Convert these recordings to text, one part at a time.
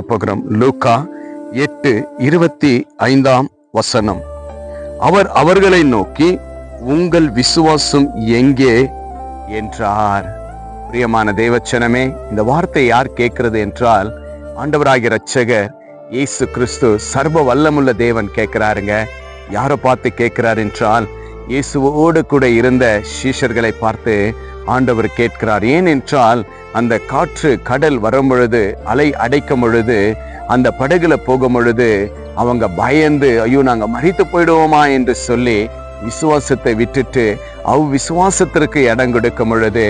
போகிறோம். லூக்கா 8:25. அவர் அவர்களை நோக்கி, உங்கள் விசுவாசம் எங்கே என்றார். பிரியமான தேவச்சனமே, இந்த வார்த்தை யார் கேட்கிறது என்றால், ஆண்டவராகிய இரட்சகர் இயேசு கிறிஸ்து சர்வ வல்லமுள்ள தேவன் கேட்கிறாருங்க. யாரை பார்த்து கேட்கிறார் என்றால், இயேசுவோடு கூட இருந்த சீஷர்களை பார்த்து ஆண்டவர் கேட்கிறார். ஏன் என்றால், அந்த காற்று கடல் வரும் பொழுது, அலை அடைக்கும் பொழுது, அந்த படகுல போகும் பொழுது அவங்க பயந்து, ஐயோ நாங்க மரித்து போயிடுவோமா என்று சொல்லி விசுவாசத்தை விட்டுட்டு விசுவாசத்திற்கு இடம் கொடுக்கும் பொழுது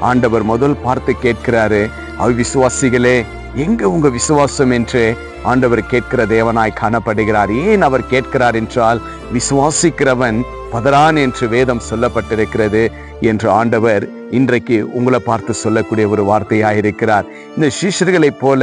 ஆண்டவர் முதல் பார்த்து கேட்கிறாரு, விசுவாசிகளே எங்க உங்க விசுவாசம் என்று ஆண்டவர் கேட்கிற தேவனாய் காணப்படுகிறார். ஏன் அவர் கேட்கிறார் என்றால், விசுவாசிக்கிறவன் பதறான் என்று வேதம் சொல்லப்பட்டிருக்கிறது என்று ஆண்டவர் இன்றைக்கு உங்களை பார்த்து சொல்லக்கூடிய ஒரு வார்த்தையாயிருக்கிறார். இந்த சீஷர்களை போல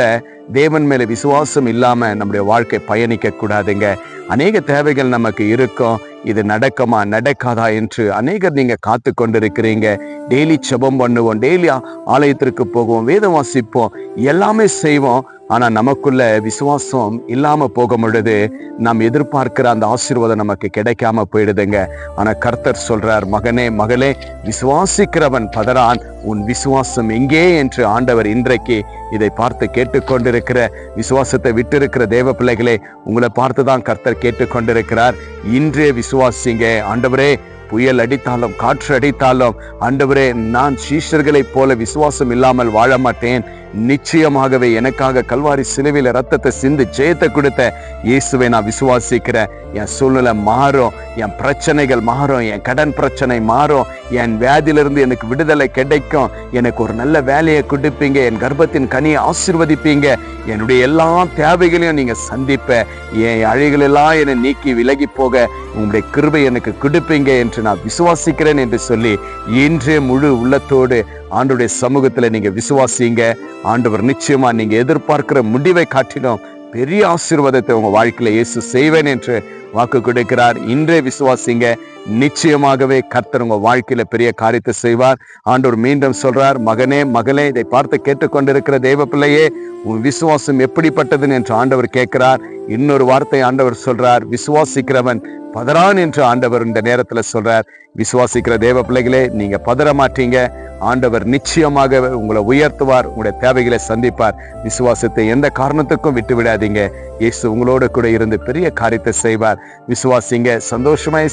தேவன் மேல விசுவாசம் இல்லாம நம்முடைய வாழ்க்கை பயணிக்க கூடாதுங்க. அநேக தேவைகள் நமக்கு இருக்கும். இது நடக்குமா நடக்காதா என்று அநேகர் நீங்க காத்து கொண்டிருக்கிறீங்க. டெய்லி ஜெபம் பண்ணுவோம், டெய்லி ஆலயத்திற்கு போவோம், வேதம் வாசிப்போம், எல்லாமே செய்வோம். ஆனா நமக்குள்ள விசுவாசம் இல்லாம போகும் பொழுது நாம் எதிர்பார்க்கிற அந்த ஆசீர்வாதம் நமக்கு கிடைக்காம போயிடுதுங்க. ஆனா கர்த்தர் சொல்றார், மகனே மகளே, விசுவாசிக்கிறவன் பதறான், உன் விசுவாசம் எங்கே என்று ஆண்டவர் இன்றைக்கு இதை பார்த்து கேட்டுக்கொண்டிருக்கிற, விசுவாசத்தை விட்டு இருக்கிற தேவ பிள்ளைகளே, உங்களை பார்த்துதான் கர்த்தர் கேட்டுக்கொண்டிருக்கிறார். இன்றே விசுவாசிங்க. ஆண்டவரே, புயல் அடித்தாலும் காற்று அடித்தாலும், ஆண்டவரே நான் சீஷர்களை போல விசுவாசம் இல்லாமல் வாழ மாட்டேன். நிச்சயமாகவே எனக்காக கல்வாரி சிலுவையில ரத்தத்தை சிந்து ஜெயத்தை கொடுத்த இயேசுவை நான் விசுவாசிக்கிறேன். என் சூழ்நிலை மாறும், என் பிரச்சனைகள் மாறும், என் கடன் பிரச்சனை மாறும், என் வியாதியிலிருந்து எனக்கு விடுதலை கிடைக்கும், எனக்கு ஒரு நல்ல வேலையை கொடுப்பீங்க, என் கர்ப்பத்தின் கனியை ஆசீர்வதிப்பீங்க, என்னுடைய எல்லா தேவைகளையும் நீங்க சந்திப்ப, என் அழைகள் எல்லாம் என்னை நீக்கி விலகி போக உங்களுடைய கிருபை எனக்கு கொடுப்பீங்க என்று நான் விசுவாசிக்கிறேன் என்று சொல்லி இன்றே முழு உள்ளத்தோடு ஆண்டவருடைய சமூகத்துல நீங்க விசுவாசிங்க. ஆண்டவர் நிச்சயமா நீங்க எதிர்பார்க்கிற முடிவை காட்டினோம் பெரிய ஆசீர்வாதத்தை உங்க வாழ்க்கையில இயேசு செய்வேன் என்று வாக்கு கொடுக்கிறார். இன்றே விசுவாசிங்க. நிச்சயமாகவே கர்த்தர் உங்க வாழ்க்கையில பெரிய காரியத்தை செய்வார். ஆண்டவர் மீண்டும் சொல்றார், மகனே மகளே, இதை பார்த்து கேட்டுக்கொண்டிருக்கிற தேவ பிள்ளையே, உன் விசுவாசம் எப்படிப்பட்டதுன்னு என்று ஆண்டவர் கேட்கிறார். இன்னொரு வார்த்தை ஆண்டவர் சொல்றார், விசுவாசிக்கிறவன் பதறான் என்று ஆண்டவர் இந்த நேரத்துல சொல்றார். விசுவாசிக்கிற தேவ பிள்ளைகளே, நீங்க பதற மாட்டீங்க. ஆண்டவர் நிச்சயமாக உங்களை உயர்த்துவார், உங்களுடைய தேவைகளை சந்திப்பார். விசுவாசத்தை எந்த காரணத்துக்கும் விட்டு விடாதீங்க. இயேசு உங்களோட கூட இருந்து பெரிய காரியத்தை செய்வார். விசுவாசிங்க. சந்தோஷமாய்